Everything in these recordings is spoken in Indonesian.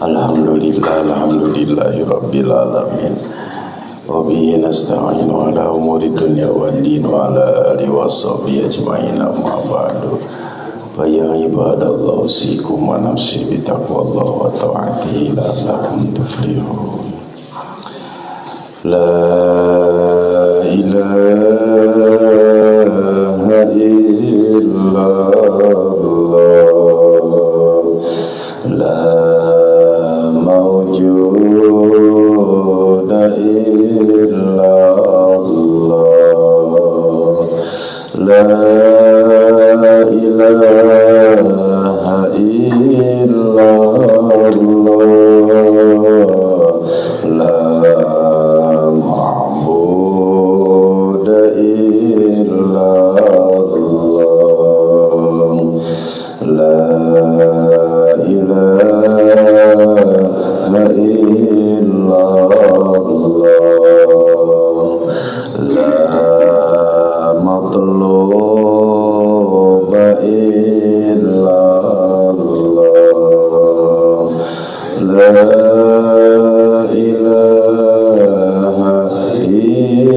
Alhamdulillahi rabbil alamin. Wa bihi nasta'inu ala umuri dunya wad din wa ala alihi washabihi ajma'in, amma ba'du. Fa ya ibadallah, usikum wa nafsi bi taqwallahi wa ta'atihi la'allakum tuflihun. La ilaha illallah, la mawjuda illallah, la ilaha illallah, la ma'buda illallah, la ilaha illallah, la matluba illallah, la ilaha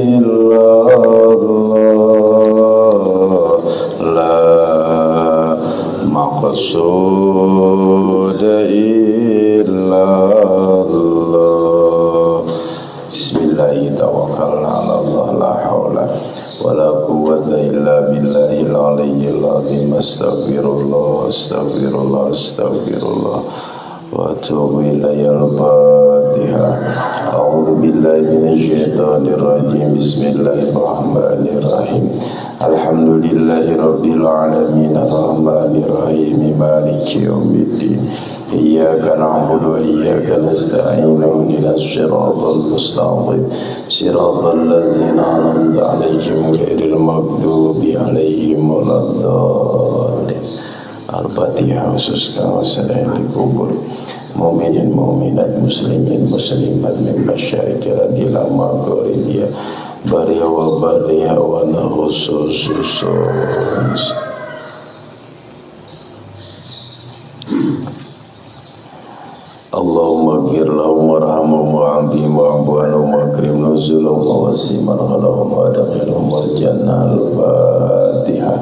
illallah, la maqsuda illallah. Bismillahirrahmanirrahim. Tawakkalna 'ala Allah, la haula wala quwwata illa billahil aliyyil azim. Astaghfirullah, astaghfirullah, astaghfirullah wa atubu ilaihil Fatihah. A'udzu billahi minasyaitonir rajim. Bismillahirrahmanirrahim. Alhamdulillahi rabbil alamin, arrahmanir rahim, maliki yaumiddin. Iyyaka na'budu wa iyyaka nasta'in, ihdinas siratal mustaqim, siratal ladzina an'amta 'alaihim ghairil maghdubi 'alaihim waladdallin. Al-Fatihah. Khusus kawasan di kubur mukminin mukminat, muslimin muslimat, min masyariqi ila maghribiha, bariha wa bariha wa nahusus. Allahumma ghfir lahum warhamhum wa'afihim wa'fu anhum wakrim nuzulahum wa wasi' madkhalahum wa adkhilhum al-jannah. Al-Fatihah.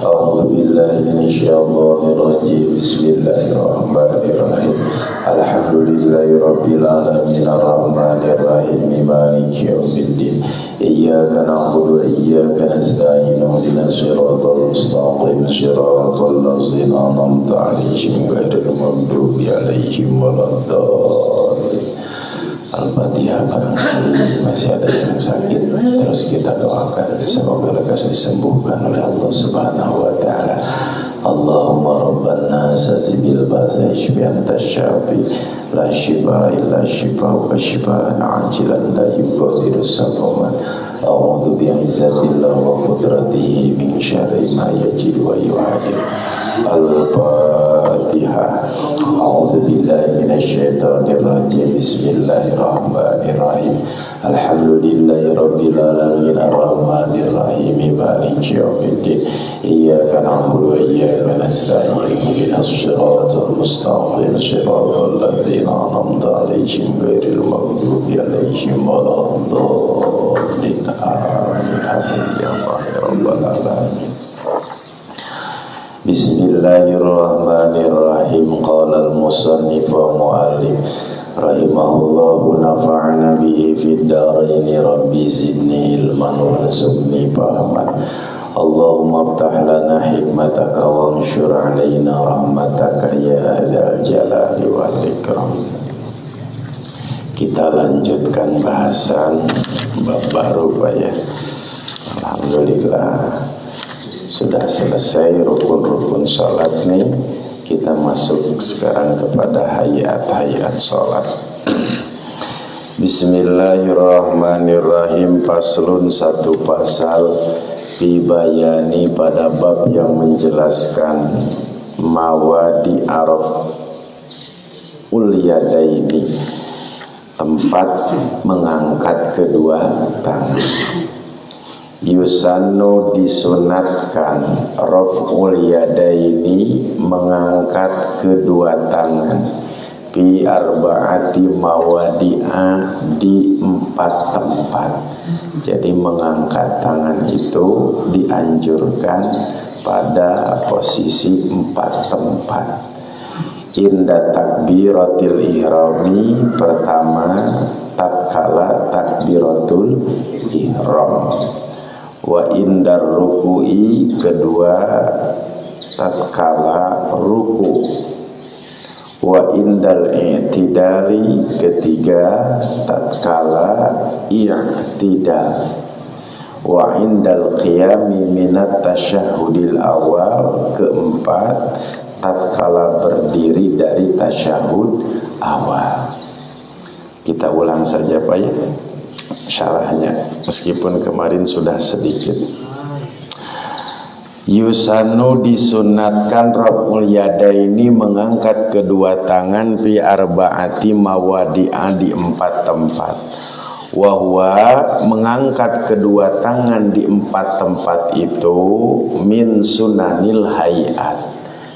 A'udzu billahi minasyaitonir rajim. Bismillahirrahmanirrahim. Alhamdulillahi rabbil alamin, arrahmanir rahim, maliki yaumiddin. Iyyaka na'budu wa iyyaka nasta'in, ihdinas siratal mustaqim, siratal ladzina an'amta 'alaihim ghairil maghdubi 'alaihim waladdallin. Al-Fatihah. Barangkali masih ada yang sakit, terus kita doakan semoga lekas disembuhkan oleh Allah Subhanahu wa taala. Allahumma rabban nas bil ba'sa ishfi anta syafi, la shifa illa shifa wa shifaan ajilan la yughadiru saqaman. A'udzu bi'izzatillah wa qudratihi min syarri ma yajid wa yuhadir. Al-Fatihah. A'udzu billahi minasyaitonir rajim. Bismillahirrahmanirrahim. Alhamdulillahi rabbil alamin, arrahmanir rahim, maliki yaumiddin. Iyyaka na'budu wa iyyaka nasta'in, ihdinas siratal mustaqim, siratal ladzina an'amta 'alaihim ghairil maghdubi 'alaihim waladdallin. Amin. Amin ya rabbal alamin. Bismillahirrahmanirrahim. Qala al-musannif wa mu'allif rahimahullahu nafa'ana bihi fid dharaini, rabbi zidni ilman warzuqni fahman. Allahumma aftah lana hikmataka wa anshur alaina rahmataka ya dzal jalali wal ikram. Kita lanjutkan bahasan bab baru, Pak ya. Alhamdulillah sudah selesai rukun-rukun sholat nih. Kita masuk sekarang kepada hayat-hayat sholat. Bismillahirrahmanirrahim. Faslun, satu pasal, fi bayani, pada bab yang menjelaskan mawadi araf ulyadaini, tempat mengangkat kedua tangan. Yusannu disunatkan raf'ul yadaini mengangkat kedua tangan fi arba'ati mawadi'a di 4 tempat. Jadi mengangkat tangan itu dianjurkan pada posisi 4 tempat. Inda takbiratil ihrami, pertama tatkala takbiratul ihram. Wa indar ruku'i, kedua tatkala ruku. Wa indal i'tidali, ketiga tatkala i'tidal. Wa indal qiyami minat tasyahudil awal, keempat tatkala berdiri dari tasyahud awal. Kita ulang saja Pak ya syarahnya, meskipun kemarin sudah sedikit. Yusanu disunatkan raf'ul yadaini mengangkat kedua tangan fi arba'ati mawadi'a di 4 tempat. Wahwa mengangkat kedua tangan di 4 tempat itu min sunanil hayat,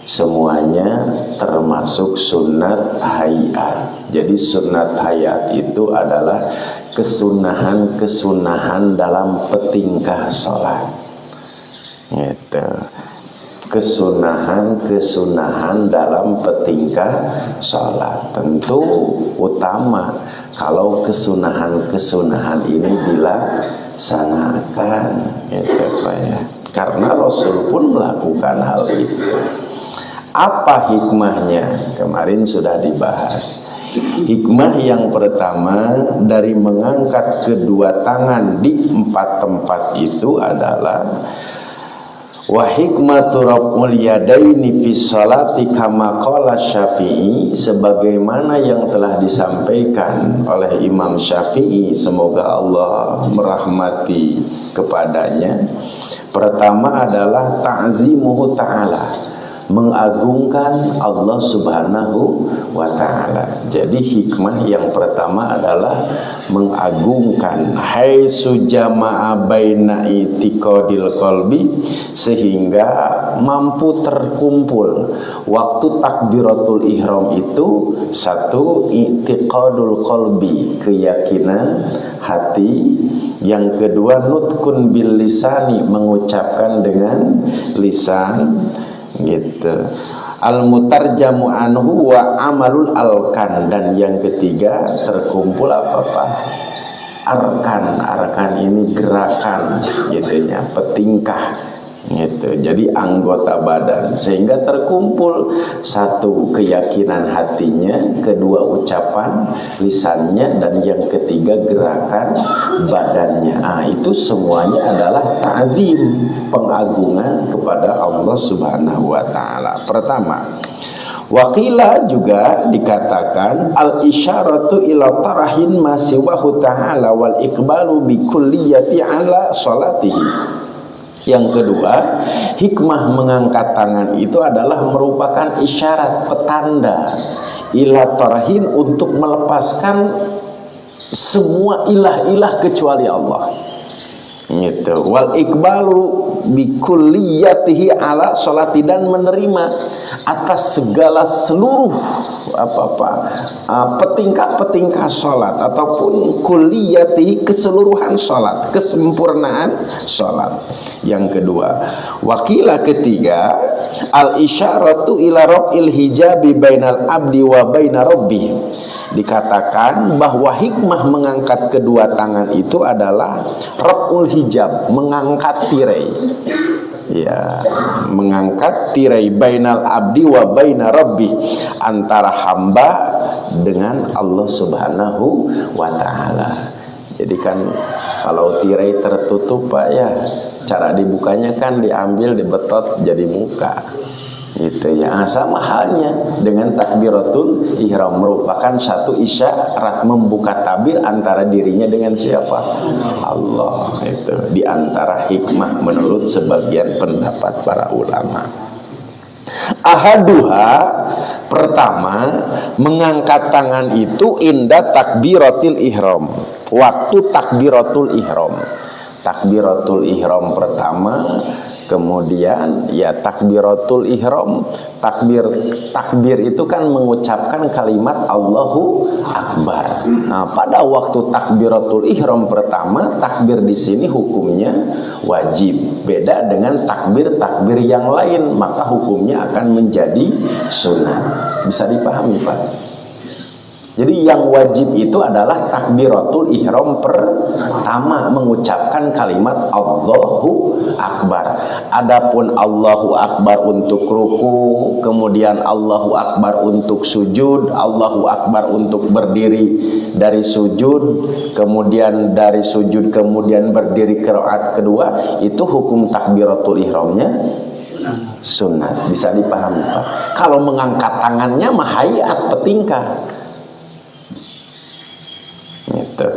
semuanya termasuk sunat hayat. Jadi sunat hayat itu adalah kesunahan-kesunahan dalam petingkah sholat. Gitu. Kesunahan-kesunahan dalam petingkah sholat. Tentu utama kalau kesunahan-kesunahan ini dilaksanakan, gitu Pak ya. Karena Rasul pun melakukan hal itu. Apa hikmahnya? Kemarin sudah dibahas. Hikmah yang pertama dari mengangkat kedua tangan di 4 tempat itu adalah wa hikmatu raf'ul yadaini fi sholati kama qala Syafi'i, sebagaimana yang telah disampaikan oleh Imam Syafi'i, semoga Allah merahmati kepadanya. Pertama adalah ta'zimuhu ta'ala, mengagungkan Allah Subhanahu wa ta'ala. Jadi hikmah yang pertama adalah mengagungkan, haitsu jama'a baina itiqadil qalbi, sehingga mampu terkumpul waktu takbiratul ihram itu satu itiqadul qalbi, keyakinan hati, yang kedua nutkun bil lisani, mengucapkan dengan lisan, gitu. Al-mutarjamu anhu wa amalul alkan, dan yang ketiga terkumpul apa-apa arkan ini gerakan gitu ya, petingkah gitu. Jadi anggota badan, sehingga terkumpul satu keyakinan hatinya, kedua ucapan lisannya, dan yang ketiga gerakan badannya. Itu semuanya adalah ta'zim, pengagungan kepada Allah Subhanahu wa ta'ala. Pertama, wakila juga dikatakan al isyaratu ila tarahin ma siwahu ta'ala wal iqbalu bi kulliyati ala salatihi. Yang kedua, hikmah mengangkat tangan itu adalah merupakan isyarat, petanda ila tarahin, untuk melepaskan semua ilah-ilah kecuali Allah. Gitu. Wal iqbalu bi kulliyatihi ala sholati, dan menerima atas segala seluruh petingkah-petingkah sholat, ataupun kulliyatihi, keseluruhan sholat, kesempurnaan sholat. Yang kedua, wakila ketiga, al isyaratu ila rab'il hijabi bainal abdi wa baina rabbih. Dikatakan bahwa hikmah mengangkat kedua tangan itu adalah raf'ul hijab, mengangkat tirai. Ya, mengangkat tirai bainal abdi wa baina rabbi, antara hamba dengan Allah Subhanahu wa ta'ala. Jadi kan kalau tirai tertutup Pak ya, cara dibukanya kan diambil, dibetot jadi muka. Gitu ya. Sama halnya dengan takbiratul ihram, merupakan satu isyarat membuka tabir antara dirinya dengan siapa? Allah. Itu di antara hikmah menurut sebagian pendapat para ulama. Ahaduha, pertama, mengangkat tangan itu inda takbiratul ihram, waktu takbiratul ihram. takbiratul ihram pertama, kemudian ya takbiratul ihram, takbir itu kan mengucapkan kalimat Allahu Akbar. Nah, pada waktu takbiratul ihram pertama, takbir di sini hukumnya wajib. Beda dengan takbir yang lain, maka hukumnya akan menjadi sunat. Bisa dipahami, Pak? Jadi yang wajib itu adalah takbiratul ihram pertama, mengucapkan kalimat Allahu Akbar. Adapun Allahu Akbar untuk ruku, kemudian Allahu Akbar untuk sujud, Allahu Akbar untuk berdiri dari sujud, kemudian dari sujud kemudian berdiri ke rakaat kedua, itu hukum takbiratul ihramnya sunat. Bisa dipahami, Pak? Kalau mengangkat tangannya mah hayat petingkah. Gitu.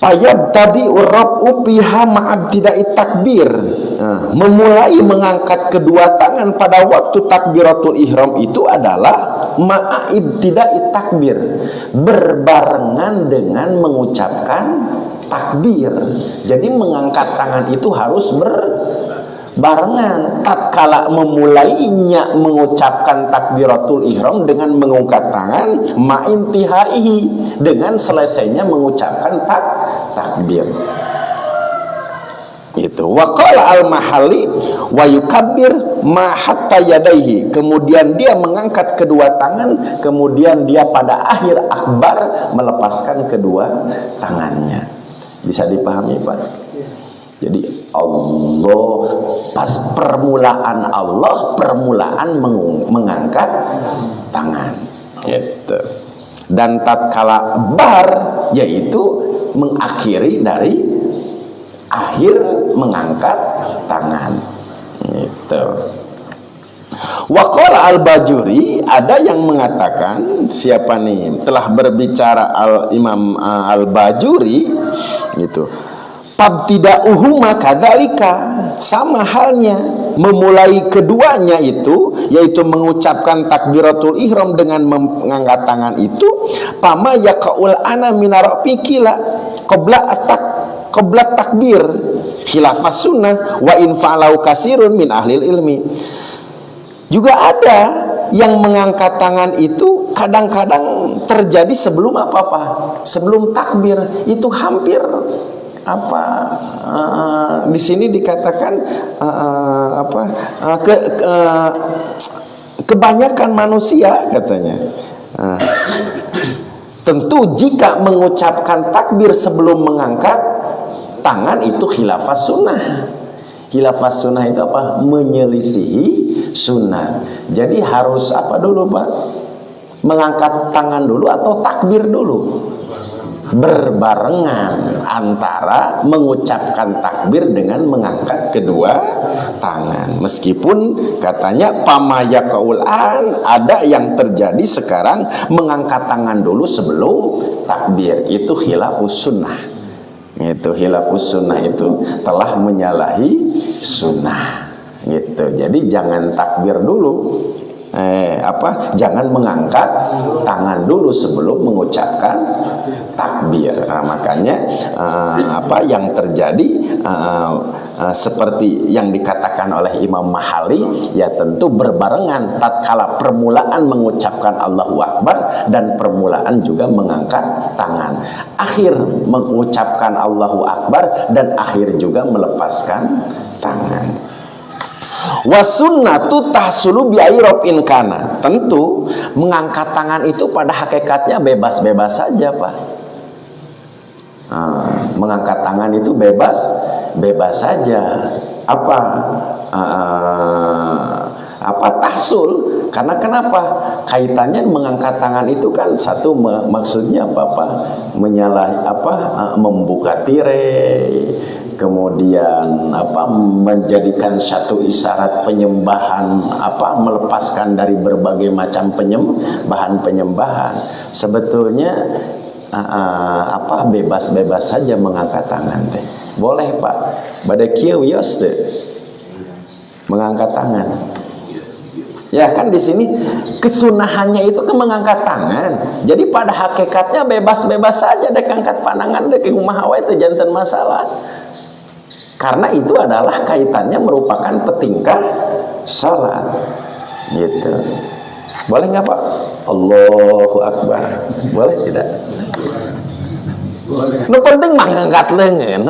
Payab tadi urab upiha ma'ab tidak takbir. Memulai mengangkat kedua tangan pada waktu takbiratul ihram itu adalah ma'ib tidak takbir, berbarengan dengan mengucapkan takbir. Jadi mengangkat tangan itu harus barengan. Tatkala memulainya mengucapkan takbiratul ihram dengan mengangkat tangan, ma'intihaihi, dengan selesainya mengucapkan takbir. Itu waqala al-mahalli wa yukabbir ma hatta yadaihi. Kemudian dia mengangkat kedua tangan, kemudian dia pada akhir akbar melepaskan kedua tangannya. Bisa dipahami, Pak? Jadi Allah pas permulaan mengangkat tangan gitu. Dan tatkala bar yaitu mengakhiri dari akhir mengangkat tangan gitu. Waqala al-Bajuri, ada yang mengatakan, siapa nih telah berbicara Imam al-Bajuri gitu. Pabtida'uhuma kadzalika, sama halnya memulai keduanya itu, yaitu mengucapkan takbiratul ihram dengan mengangkat tangan itu, pama yaqaul ana minarapikila qabla takbir khilafas sunnah wa in fa'alau kasirun min ahlil ilmi. Juga ada yang mengangkat tangan itu kadang-kadang terjadi sebelum apa-apa, sebelum takbir. Itu hampir di sini dikatakan kebanyakan manusia katanya. Tentu jika mengucapkan takbir sebelum mengangkat tangan itu khilafas sunnah. Khilafas sunnah itu apa? Menyelisihi sunnah. Jadi harus apa dulu, Pak? Mengangkat tangan dulu atau takbir dulu? Berbarengan antara mengucapkan takbir dengan mengangkat kedua tangan. Meskipun katanya pamaya kaulan, ada yang terjadi sekarang mengangkat tangan dulu sebelum takbir. Itu khilafus sunnah. Itu khilafus sunnah, itu telah menyalahi sunnah gitu. Jadi jangan takbir dulu, jangan mengangkat tangan dulu sebelum mengucapkan takbir. Makanya yang terjadi seperti yang dikatakan oleh Imam Mahali, ya tentu berbarengan tatkala permulaan mengucapkan Allahu Akbar dan permulaan juga mengangkat tangan. Akhir mengucapkan Allahu Akbar dan akhir juga melepaskan tangan. Wasunnatu tahsulu bi'airobin kana. Tentu mengangkat tangan itu pada hakikatnya bebas-bebas saja, Pak. Mengangkat tangan itu bebas saja. Tahsul? Karena kenapa? Kaitannya mengangkat tangan itu kan satu maksudnya membuka tirai, kemudian menjadikan satu isyarat penyembahan, melepaskan dari berbagai macam penyembahan. Sebetulnya bebas-bebas saja mengangkat tangan teh. Boleh, Pak. Pada kieu wios teh mengangkat tangan. Ya kan di sini kesunahannya itu kan mengangkat tangan. Jadi pada hakikatnya bebas-bebas saja dek angkat pandangan dek kumaha wae teh janten masalah. Karena itu adalah kaitannya merupakan petingkah salat. Gitu. Boleh nggak Pak? Allahu Akbar. Boleh tidak? Boleh. Nu penting mah ngangkat leungeun.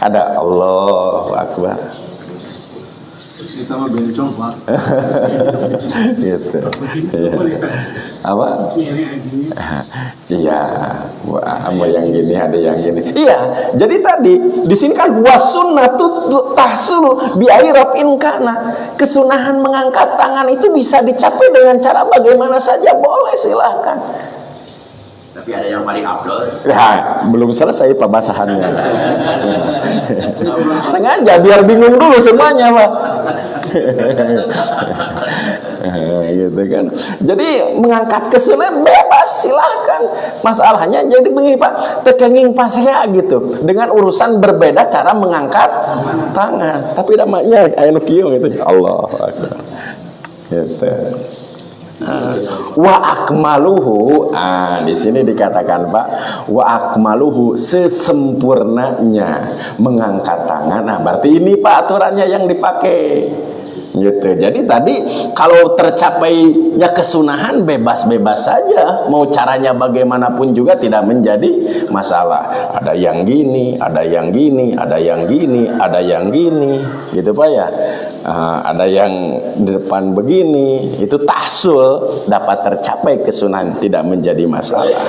Ada Allahu Akbar. Kita mah bencong Pak. Gitu. Ya. Apa? Iya, ada yang gini, ada yang gini. Iya, jadi tadi di sini kan wasunnatu tahsul bi ayrafin kana. Kesunahan mengangkat tangan itu bisa dicapai dengan cara bagaimana saja, boleh, silahkan. Tapi ada yang paling afdol. Ya, belum selesai pembahasannya. Sengaja biar bingung dulu semuanya, Pak. Gitu kan. Jadi mengangkat kesulitan bebas, silahkan. Masalahnya jadi begini Pak, tekenging pasnya gitu. Dengan urusan berbeda cara mengangkat tangan. Tapi namanya aya nu kieu gitu. Allah Akbar. Gitu. Wa akmaluhu, di sini dikatakan Pak, wa akmaluhu, sesempurnanya mengangkat tangan. Nah, berarti ini Pak aturannya yang dipakai. Gitu. Jadi tadi kalau tercapainya kesunahan bebas-bebas saja, mau caranya bagaimanapun juga tidak menjadi masalah. Ada yang gini, ada yang gini, ada yang gini, ada yang gini, gitu Pak ya. Ada yang di depan begini, itu tahsul dapat tercapai kesunahan, tidak menjadi masalah.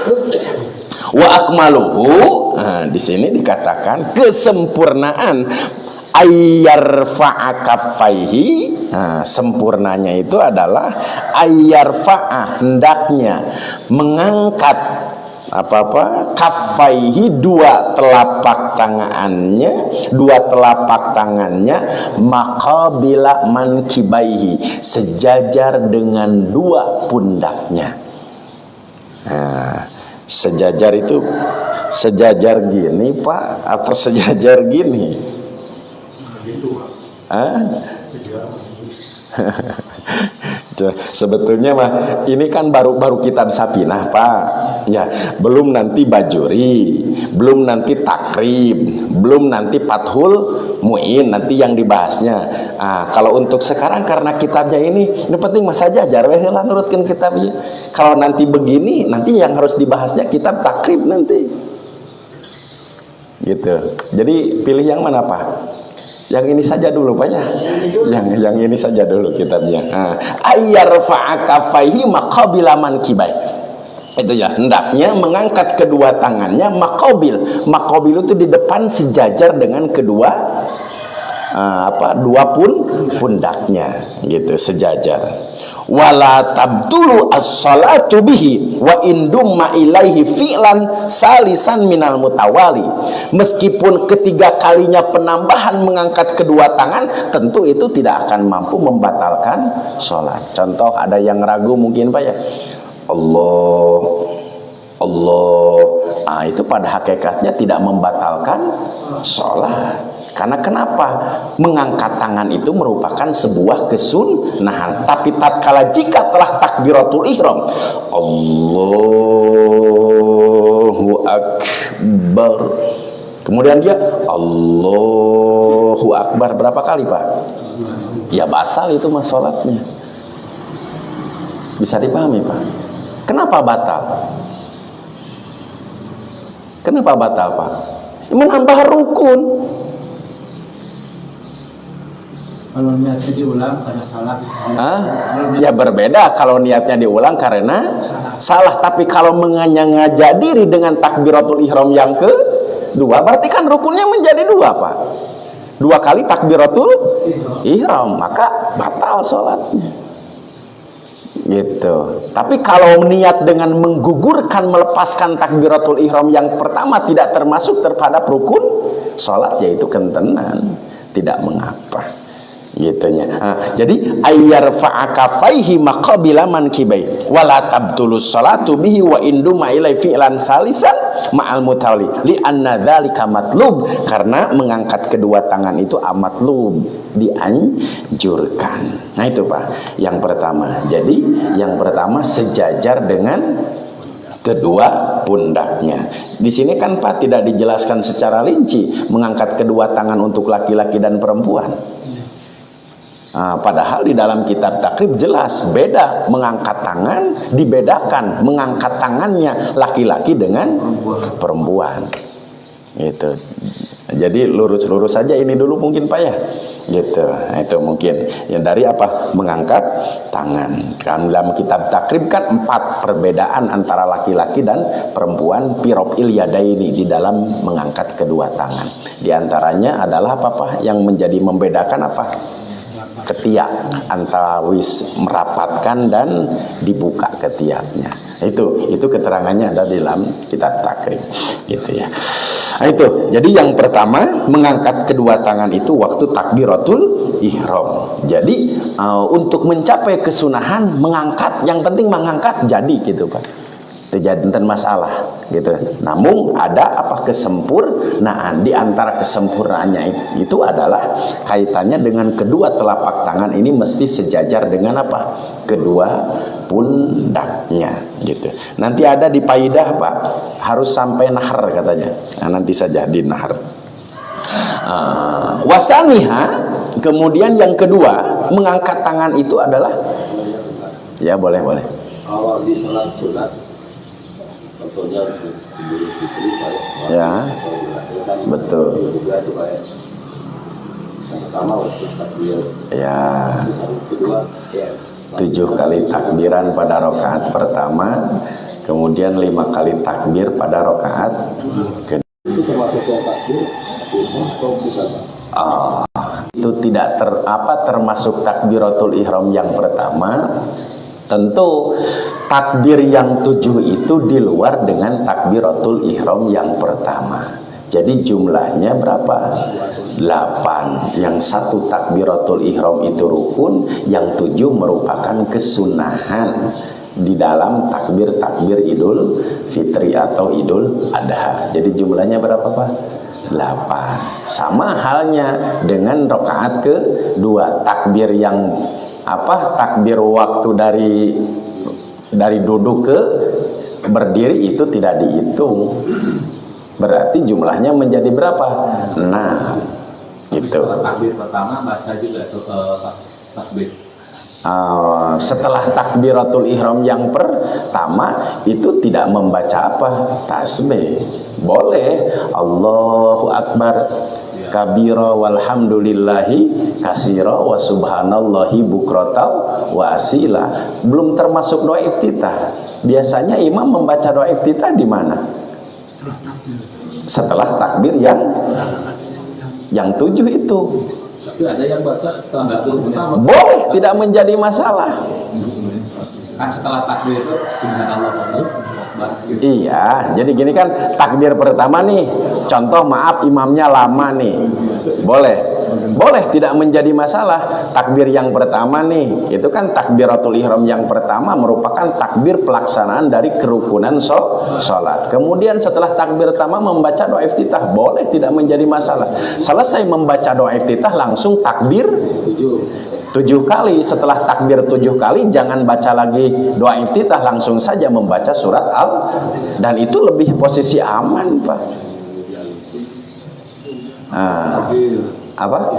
Wa akmaluhu, di sini dikatakan kesempurnaan ayyarfa'a kaffaihi. Sempurnanya itu adalah ayyarfa'a, hendaknya mengangkat kaffaihi, dua telapak tangannya maqabila mankibaihi, sejajar dengan dua pundaknya. Sejajar itu sejajar gini Pak atau sejajar gini? Sebetulnya mah ini kan baru kitab Sapinah Pak ya, belum nanti Bajuri, belum nanti Takrib, belum nanti Fathul Muin nanti yang dibahasnya. Kalau untuk sekarang karena kitabnya ini penting mah saja jar we heula nurutkeun kitabnya. Kalau nanti begini, nanti yang harus dibahasnya kitab Takrib nanti. Gitu. Jadi pilih yang mana Pak? Yang ini saja dulu Pak ya. Yang ini saja dulu kitabnya. Ayyarfa'a kaffaihi maqabila mankibai. Itu ya, hendaknya mengangkat kedua tangannya maqabil. Maqabil itu di depan sejajar dengan kedua dua pundaknya gitu, sejajar. Wala tabdulu as-salatu bihi wa indumma ilaihi fi'lan salisan minal mutawali. Meskipun ketiga kalinya penambahan mengangkat kedua tangan, tentu itu tidak akan mampu membatalkan sholat. Contoh, ada yang ragu mungkin Pak ya, Allah, itu pada hakikatnya tidak membatalkan sholat. Karena kenapa? Mengangkat tangan itu merupakan sebuah kesunahan. Tapi tatkala jika telah takbiratul ihram, Allahu Akbar, kemudian dia Allahu Akbar berapa kali Pak? Ya batal itu mas sholatnya. Bisa dipahami Pak? Kenapa batal? Kenapa batal Pak? Menambah rukun. Kalau niatnya diulang karena salah. Ya berbeda kalau niatnya diulang karena salah. Tapi kalau mengajak diri dengan takbiratul ihram yang kedua, berarti kan rukunnya menjadi dua Pak. Dua kali takbiratul ihram, maka batal sholatnya. Gitu. Tapi kalau niat dengan menggugurkan, melepaskan takbiratul ihram yang pertama tidak termasuk terhadap rukun sholat, yaitu kentenan, tidak mengapa. Gitunya. Jadi ayyarfa'a kaffaihi maqabila mankibai wala tabtulus salatu bihi wa induma ilai fi'lan salisan ma'al mutawali li anna dzalika matlub, karena mengangkat kedua tangan itu amatlub, dianjurkan. Nah itu Pak yang pertama. Jadi yang pertama sejajar dengan kedua pundaknya. Di sini kan Pak tidak dijelaskan secara rinci mengangkat kedua tangan untuk laki-laki dan perempuan. Padahal di dalam kitab takrib jelas beda mengangkat tangan, dibedakan mengangkat tangannya laki-laki dengan perempuan. Gitu. Jadi lurus-lurus saja ini dulu mungkin Pak ya. Gitu. Nah, itu mungkin yang dari apa? Mengangkat tangan. Kan dalam kitab takrib kan 4 perbedaan antara laki-laki dan perempuan pirofil yadaini di dalam mengangkat kedua tangan. Di antaranya adalah apa yang menjadi membedakan apa? Ketiak, antara wis merapatkan dan dibuka ketiaknya. Itu keterangannya ada di dalam kitab takrib. Gitu ya. Nah, itu. Jadi yang pertama mengangkat kedua tangan itu waktu takbiratul ihram. Jadi untuk mencapai kesunahan mengangkat, yang penting mengangkat jadi gitu Pak. Tidak ada masalah gitu. Namun ada apa kesempurnaan, di antara kesempurnaannya itu adalah kaitannya dengan kedua telapak tangan ini mesti sejajar dengan apa? Kedua pundaknya gitu. Nanti ada di paidah Pak, harus sampai nahar katanya. Nah, nanti saja di nahar. Wasaniha, kemudian yang kedua mengangkat tangan itu adalah ya boleh. Kalau di sholat sunat contohnya Idul Fitri kayak ya betul juga itu kayak yang pertama waktu takbir ya kedua ya 7 kali takbiran pada rakaat pertama, kemudian 5 kali takbir pada rakaat kedua. itu termasuk yang takbir atau bukan? Itu tidak termasuk takbiratul ihram yang pertama. Tentu takbir yang 7 itu di luar dengan takbiratul ihram yang pertama. Jadi jumlahnya berapa? 8. Yang 1 takbiratul ihram itu rukun, yang 7 merupakan kesunahan di dalam takbir Idul Fitri atau Idul Adha. Jadi jumlahnya berapa Pak? 8. Sama halnya dengan rakaat kedua, takbir yang takbir waktu dari duduk ke berdiri itu tidak dihitung. Berarti jumlahnya menjadi berapa? 6. Gitu. Takbir pertama baca juga tuh tasbih. Setelah takbiratul ihram yang pertama itu tidak membaca apa? Tasbih. Boleh Allahu Akbar kabira walhamdulillahi kasira wa subhanallahi bukrata wa asila. Belum termasuk doa iftitah. Biasanya imam membaca doa iftitah di mana? Setelah takbir yang 7 itu. Tapi ada yang baca setelah takbir pertama. Boleh, tidak menjadi masalah. Kan setelah takbir itu subhanallah akbar. Iya, jadi gini kan takbir pertama nih. Contoh maaf imamnya lama nih. Boleh tidak menjadi masalah. Takbir yang pertama nih, itu kan takbiratul ihram yang pertama merupakan takbir pelaksanaan dari kerukunan sholat. Kemudian setelah takbir pertama membaca doa iftitah, boleh tidak menjadi masalah. Selesai membaca doa iftitah langsung takbir 7 kali. Setelah takbir 7 kali jangan baca lagi doa iftitah, langsung saja membaca surat dan itu lebih posisi aman Pak. Apa?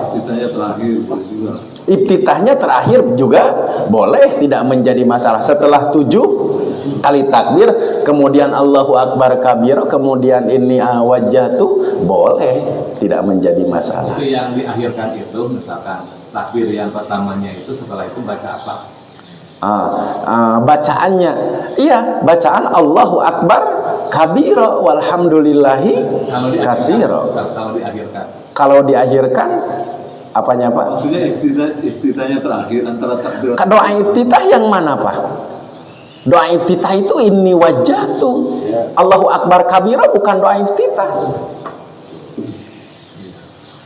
Iftitahnya terakhir juga boleh, tidak menjadi masalah. Setelah 7 kali takbir kemudian Allahu Akbar kabira, kemudian ini wajjahtu, boleh, tidak menjadi masalah. Itu yang diakhirkan itu misalkan takbir yang pertamanya itu setelah itu baca apa? Bacaannya bacaan Allahu Akbar kabira walhamdulillahi kasira. Kalau diakhirkan apanya Pak? Maksudnya iftitahnya terakhir antara takbir. Doa iftitah yang mana Pak? Doa iftitah itu ini wajah tuh. Allahu Akbar kabira bukan doa iftitah.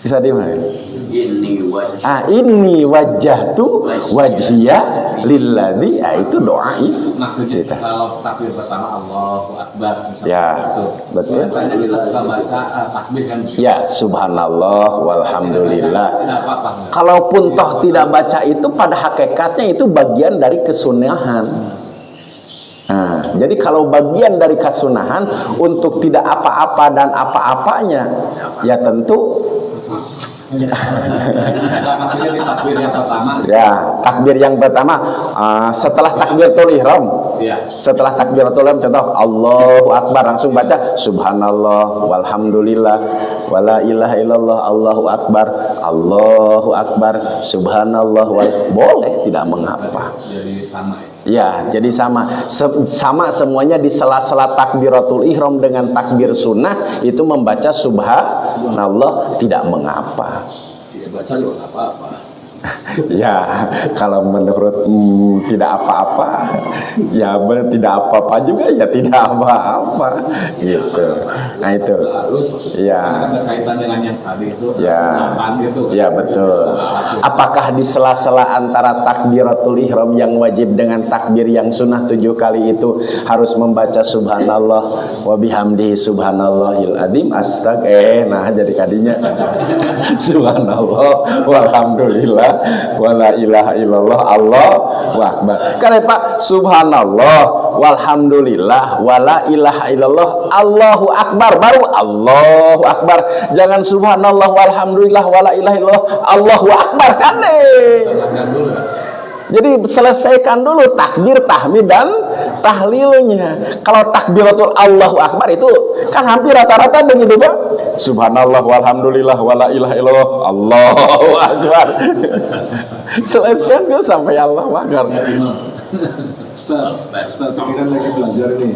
Bisa dimana? Ini wajah tuh wajhiya lilladzi, itu doa maksudnya kalau takbir pertama Allahu Akbar misalnya ya betul. Biasanya kita suka baca tasbih kan ya subhanallah walhamdulillah. Tidak apa-apa. Kalaupun toh tidak baca itu pada hakikatnya itu bagian dari kesunahan. Ya, jadi kalau bagian dari kesunahan untuk tidak apa-apa dan apa-apanya, ya tentu Maksudnya di takbir yang pertama. ya takbir yang pertama setelah takbiratul ihram. Iya. Setelah takbiratul ihram contoh Allahu Akbar langsung baca subhanallah walhamdulillah wala ilaha illallah Allahu Akbar subhanallah boleh, tidak mengapa. Jadi sama ya. Ya, jadi sama semuanya di sela-sela takbiratul ihram dengan takbir sunnah itu membaca subhanallah tidak mengapa. Tidak baca juga nggak apa-apa. Ya, kalau menurut tidak apa-apa, ya tidak apa-apa juga ya tidak apa-apa, gitu. Nah itu, Harus ya, ada kaitan dengan yang tadi itu. ya, Delapan gitu. ya betul. Apakah di sela-sela antara takbiratul ihram yang wajib dengan takbir yang sunnah 7 kali itu harus membaca subhanallah wa bihamdihi subhanallahil adzim nah jadi kadinya subhanallah walhamdulillah wala ilaha illallah Allahu akbar. Karena Pak subhanallah walhamdulillah wala ilaha illallah Allahu akbar baru Allahu akbar. Jangan subhanallah walhamdulillah wala ilaha illallah Allahu akbar kan Dulu ya. Jadi selesaikan dulu takbir, tahmid dan tahlilnya. Kalau takbiratul Allahu akbar itu kan hampir rata-rata begitu Pak. Subhanallah walhamdulillah wala ilaha illallah Allahu akbar. Selesaikan dulu sampai Allahu akbar. Ya, Imam. Ustaz, ini kan lagi belajar nih.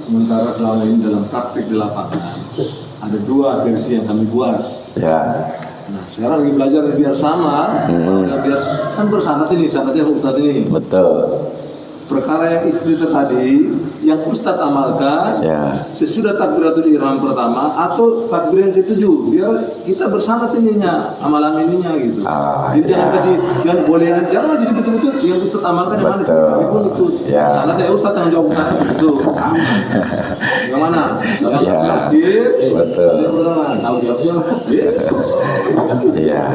Sementara selama ini dalam praktik di lapangan ada 2 versi yang kami buat. Ya. Nah, sekarang lagi belajar biar sama, biar kan bersanad ini, sanadnya Ustadz ini. Betul. Perkara yang iftitah tadi, yang Ustadz amalkan Ya. sesudah takbiratul ihram pertama atau takbir yang ke-7, biar kita bersanad ininya, amalan ininya gitu. Jadi ya. jangan kasih, jangan boleh, jangan jadi betul-betul yang Ustadz amalkan yang mana. Betul. Kami pun ikut. Ya. Sanadnya Ustadz yang jawab sana gitu. Yang mana? Yang Ya. takbir, Betul. tahu jawabnya. Iya.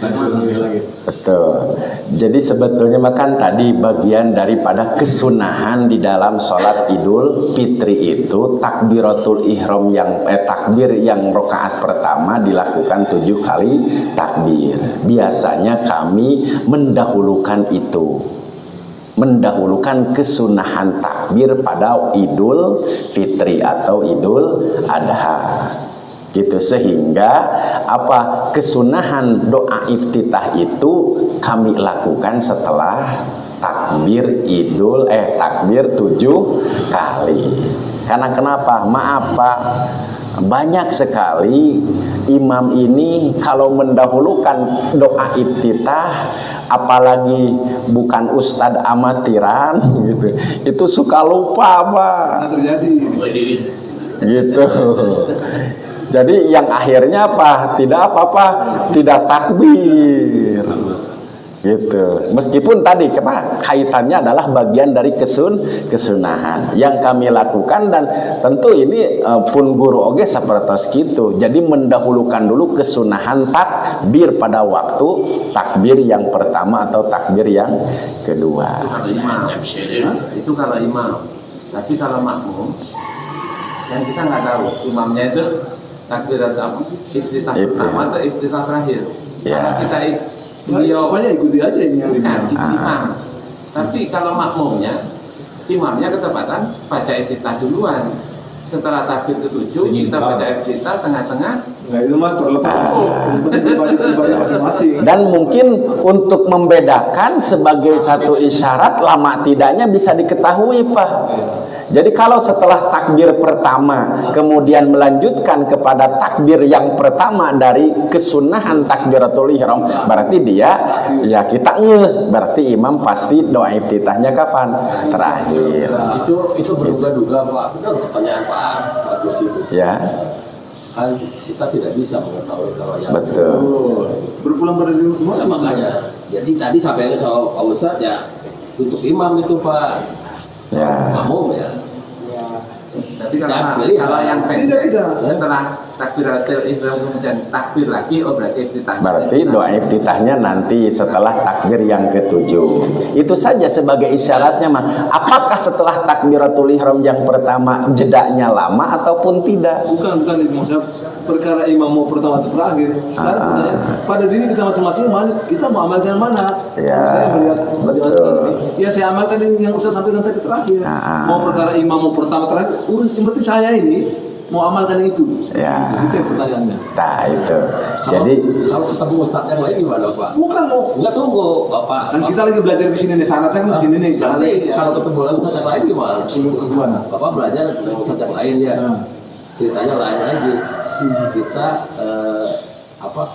Lagi. Betul. Jadi sebetulnya makan tadi bagian daripada kesunahan di dalam sholat Idul Fitri itu takbiratul ihram yang takbir yang rakaat pertama dilakukan 7 kali takbir. Biasanya kami mendahulukan itu. Mendahulukan kesunahan takbir pada Idul Fitri atau Idul Adha. Gitu sehingga apa kesunahan doa iftitah itu kami lakukan setelah takbir takbir 7 kali. Karena kenapa? Maaf Pak, banyak sekali imam ini kalau mendahulukan doa iftitah, apalagi bukan ustadz amatiran gitu, itu suka lupa Pak. Terjadi. Gitu. Jadi yang akhirnya apa? Tidak apa-apa, tidak takbir. Gitu. Meskipun tadi kaitannya adalah bagian dari kesunahan yang kami lakukan, dan tentu ini pun guru oge sapertos gitu. Jadi mendahulukan dulu kesunahan takbir pada waktu takbir yang pertama atau takbir yang kedua. Kalau imam, itu kalau imam. Tapi kalau makmum, dan kita nggak tahu imamnya itu takbirat iftitah pertama atau iftitah terakhir. Ya. Karena kita beliau Pokoknya ikuti aja ini yang bukan dibilang. imam. Tapi kalau makmumnya, imamnya ketepatan baca iftitah duluan. Setelah takbir ke-7 kita baca iftitah tengah-tengah. Nah itu mah terlepas pribadi masing-masing. Dan mungkin untuk membedakan sebagai satu isyarat lama tidaknya bisa diketahui Pak. Jadi kalau setelah takbir pertama kemudian melanjutkan kepada takbir yang pertama dari kesunahan takbiratul ihram, berarti dia ya kita berarti imam pasti doa iftitahnya kapan? Terakhir. Itu berduga-duga Pak. Benar pertanyaan Pak Agus itu. Ya. Kan kita tidak bisa mengetahui kalau yang Betul. Berpulang pada diri semua. Nah, makanya. Jadi tadi sampai soal Pak Ustadz ya untuk imam itu Pak. Ya. Makmum ya. Tapi Berarti kalau yang pendek Tidak. setelah takbiratul ihram kemudian takbir lagi, oh berarti iftitah. Berarti doa iftitahnya nanti setelah takbir yang ketujuh. Itu saja sebagai isyaratnya mah. Apakah setelah takbiratul ihram yang pertama jedanya lama ataupun tidak? Bukan itu maksudnya perkara imam mau pertama atau terakhir. Sekarang pertanyaan, pada diri kita masing-masing kita mau amalkan mana? Ya, Saya melihat betul. Ya saya amalkan ini yang Ustaz sampaikan tadi terakhir. Mau perkara imam mau pertama terakhir, urus seperti saya ini mau amalkan itu. Ya. Itu yang pertanyaannya. Nah itu. Jadi kalau ketemu Ustaz yang lain gimana Pak? Bukan mau. Enggak tunggu Bapak. Kan kita lagi belajar di sini nih, sanatnya kan di sini nih. Nanti kalau ketemu Ustaz yang lain gimana? Gimana? Bapak belajar dengan Ustaz yang lain ya. Ceritanya lain lagi. Kita Bapak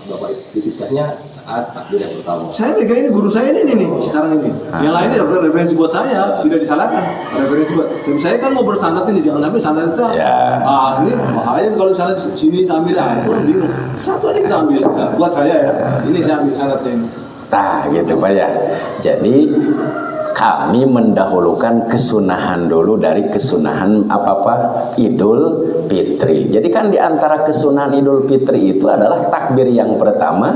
iftitahnya saat takbir yang pertama. Saya pegang ini guru saya ini nih sekarang ini. Yang lain ini referensi buat saya, tidak disalahkan. Referensi buat. Tapi saya kan mau bersanad ini, jangan sampai sanad kita. Ya. Ini bahaya kalau sanad sini kita ambil bingung. Satu aja kita ambil. Buat saya ya. Ini saya ambil sanadnya ini. nah gitu Pak ya. Jadi kami mendahulukan kesunahan dulu dari kesunahan Idul Fitri. Jadi kan di antara kesunahan Idul Fitri itu adalah takbir yang pertama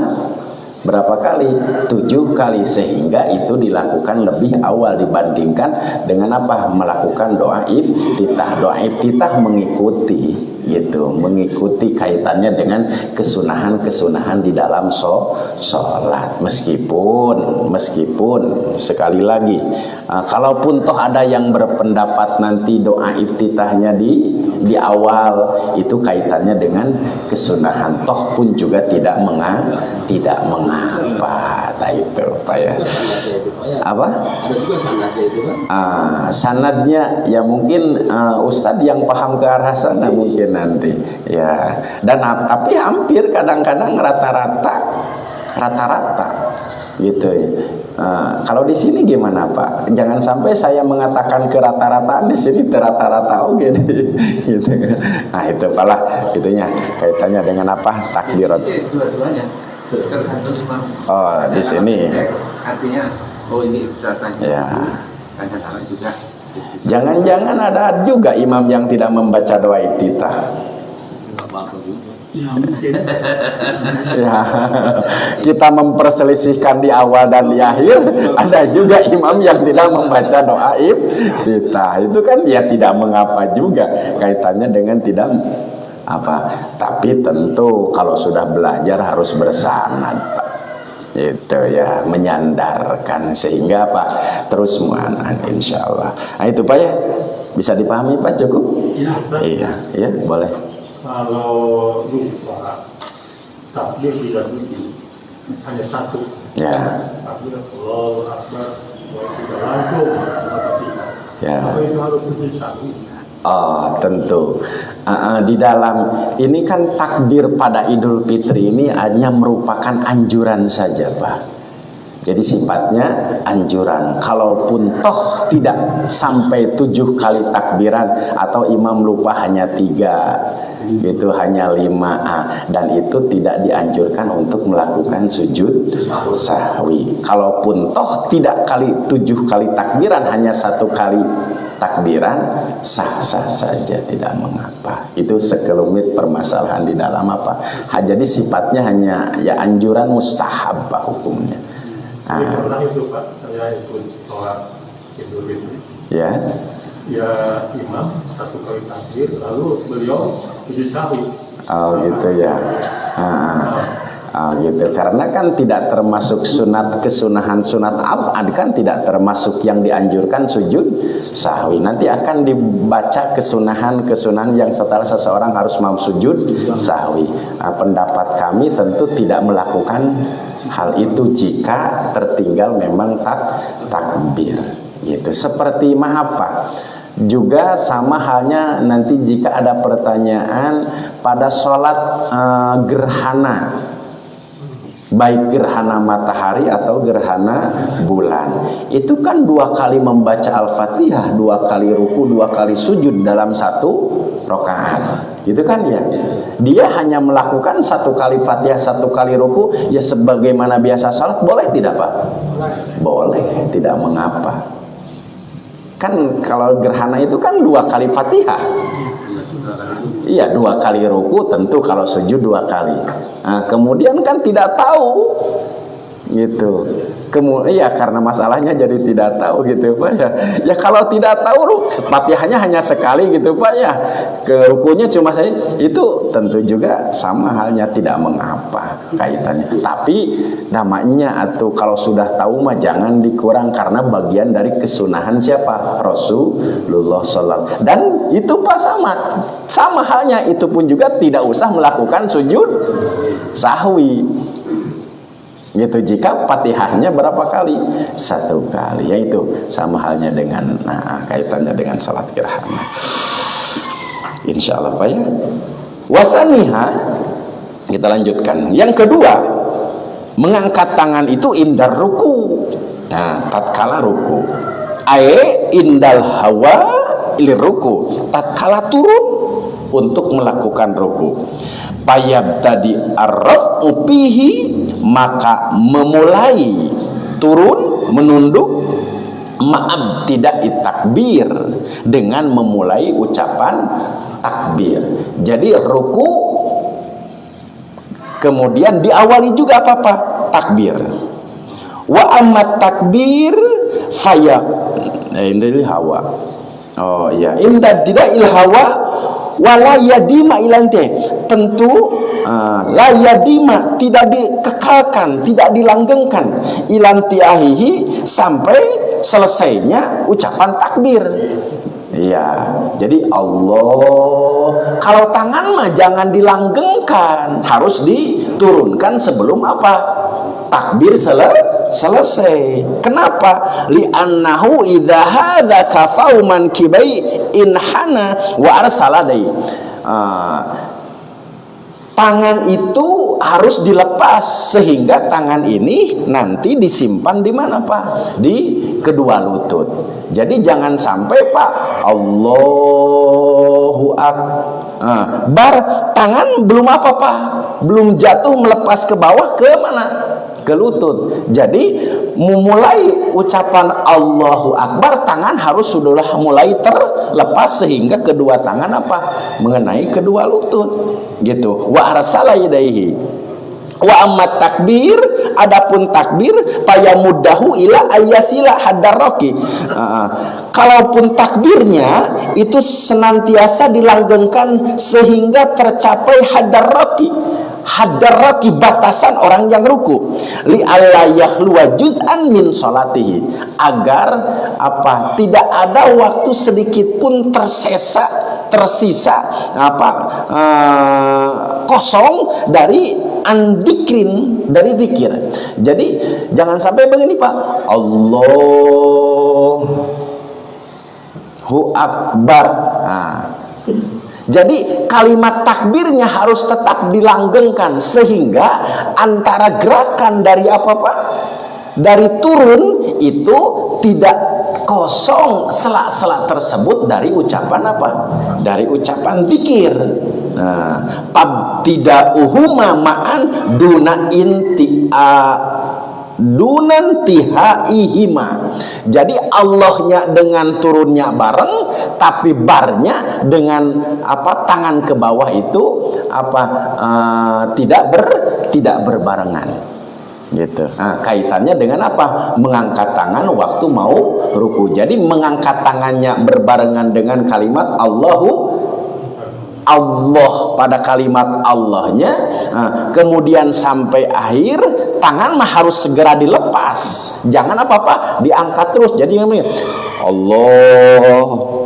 berapa kali? 7 kali, sehingga itu dilakukan lebih awal dibandingkan dengan melakukan doa iftitah. Doa iftitah mengikuti mengikuti kaitannya dengan kesunahan-kesunahan di dalam sholat. Meskipun sekali lagi, kalaupun toh ada yang berpendapat nanti doa iftitahnya di awal, itu kaitannya dengan kesunahan, toh pun juga tidak mengapa. Nah itu Pak ya. Apa? Ada juga sanadnya itu kan? Sanadnya ya mungkin Ustadz yang paham ke arah sana mungkin nanti ya. Dan tapi hampir kadang-kadang rata-rata gitu ya. Kalau di sini gimana Pak? Jangan sampai saya mengatakan ke rata-rataan, di sini rata-rata gitu. Nah itu Pak itunya kaitannya dengan takbirat. Dua-duanya tergantung imam. Oh di sini. Artinya ini iftitahnya. Ya. Kadang-kadang juga. Jangan-jangan ada juga imam yang tidak membaca doa iftitah. Ya, kita memperselisihkan di awal dan di akhir. Ada juga imam yang tidak membaca doa iftitah. Itu kan ya tidak mengapa juga, kaitannya dengan tidak tapi tentu kalau sudah belajar harus bersanad Pak. Itu ya, menyandarkan sehingga terus mu'anan insyaallah. Nah itu Pak ya, bisa dipahami Pak, cukup? Iya boleh. Kalau lupa takbir tidak hanya satu. Ya. Takbir Allahu Akbar, tidak langsung Ya. apa itu harus tujuh satu. Oh tentu. Di dalam ini kan takbir pada Idul Fitri ini hanya merupakan anjuran saja Pak. Jadi sifatnya anjuran. Kalaupun toh tidak sampai 7 kali takbiran atau imam lupa hanya 3, itu hanya 5, dan itu tidak dianjurkan untuk melakukan sujud sahwi. Kalaupun toh tidak 7 kali takbiran, hanya 1 kali takbiran, sah-sah saja, tidak mengapa. Itu sekelumit permasalahan di dalam jadi sifatnya hanya ya anjuran mustahab Pak hukumnya. Pernah itu Pak, saya ikut sholat Idul Fitri. Ya Imam 1 kali takbir, lalu beliau sujud sahwi. Oh gitu ya. Gitu. Karena kan tidak termasuk kesunahan sunat abad, kan tidak termasuk yang dianjurkan sujud sahwi. Nanti akan dibaca kesunahan yang setelah seseorang harus mau sujud sahwi. Pendapat kami tentu tidak melakukan hal itu jika tertinggal memang takbir gitu. Seperti juga sama halnya nanti jika ada pertanyaan pada sholat gerhana, baik gerhana matahari atau gerhana bulan, itu kan 2 kali membaca Al-Fatihah, 2 kali ruku, 2 kali sujud dalam 1 rakaat, gitu kan ya. Dia hanya melakukan 1 kali Fatihah, 1 kali ruku, ya sebagaimana biasa salat. Boleh tidak Pak? Boleh, tidak mengapa. Kan kalau gerhana itu kan 2 kali Fatihah, Iya, 2 kali ruku tentu, kalau sujud 2 kali. Nah, kemudian kan tidak tahu gitu. Iya, karena masalahnya jadi tidak tahu gitu Pak ya. Ya kalau tidak tahu Fatihahnya hanya sekali gitu Pak ya. Ke rukunya cuma saya, itu tentu juga sama halnya, tidak mengapa kaitannya. Tapi namanya atau kalau sudah tahu mah jangan dikurang, karena bagian dari kesunahan siapa? Rasulullah SAW. Dan itu Pak sama halnya, itu pun juga tidak usah melakukan sujud sahwi. Gitu, jika Fatihahnya berapa kali? 1 kali. Yaitu sama halnya dengan kaitannya dengan salat gerhana. Insyaallah Pak ya. Wasaniha, kita lanjutkan. Yang kedua, mengangkat tangan itu indar ruku. Nah, tatkala ruku. Indal hawa ilir ruku. Tatkala turun untuk melakukan ruku. Payab tadi arraf upihi, maka memulai turun menunduk ma'ab tidak takbir, dengan memulai ucapan takbir. Jadi ruku kemudian diawali juga apa? Takbir. Wa amat takbir faya indal hawa. Oh ya, inda tidak il hawa wala yadima ilante, tentu la yadima tidak dikekalkan, tidak dilanggengkan, ilanti ahihi, sampai selesainya ucapan takbir. Iya, jadi Allah, kalau tangan mah jangan dilanggengkan, harus diturunkan sebelum apa? Takbir selesai. Kenapa? Li'annahu idza hadza kafau man kibai inhana wa arsaladai. Tangan itu harus dilepas, sehingga tangan ini nanti disimpan di mana Pak? Di kedua lutut. Jadi jangan sampai Pak Allahu Akbar, tangan belum apa Pak? Belum jatuh melepas ke bawah, ke mana? Ke lutut. Jadi memulai ucapan Allahu Akbar, tangan harus sudah mulai terlepas, sehingga kedua tangan apa? Mengenai kedua lutut. Gitu. Wa arsala yadaihi. Wa ammat takbir, adapun takbir payamudahu ila ayasila hadarroki. Kalaupun takbirnya itu senantiasa dilanggengkan sehingga tercapai hadarroki. Hadarroki, batasan orang yang ruku, li alla yakhluwa juz'an min salatihi, agar apa? Tidak ada waktu sedikit pun tersisa kosong dari andikrin, dari zikir. Jadi jangan sampai begini Pak, Allahu Akbar. Jadi kalimat takbirnya harus tetap dilanggengkan, sehingga antara gerakan dari apa Pak? Dari turun itu tidak kosong sela-sela tersebut dari ucapan apa? Dari ucapan zikir. Pabtida'uhuma ma'an dunantihaihima. Jadi Allahnya dengan turunnya bareng, tapi barnya dengan apa? Tangan ke bawah itu apa? Tidak berbarengan. Gitu. Kaitannya dengan apa? Mengangkat tangan waktu mau ruku. Jadi mengangkat tangannya berbarengan dengan kalimat Allah pada kalimat Allahnya, kemudian sampai akhir tangan mah harus segera dilepas, jangan apa-apa diangkat terus. Jadi Allahu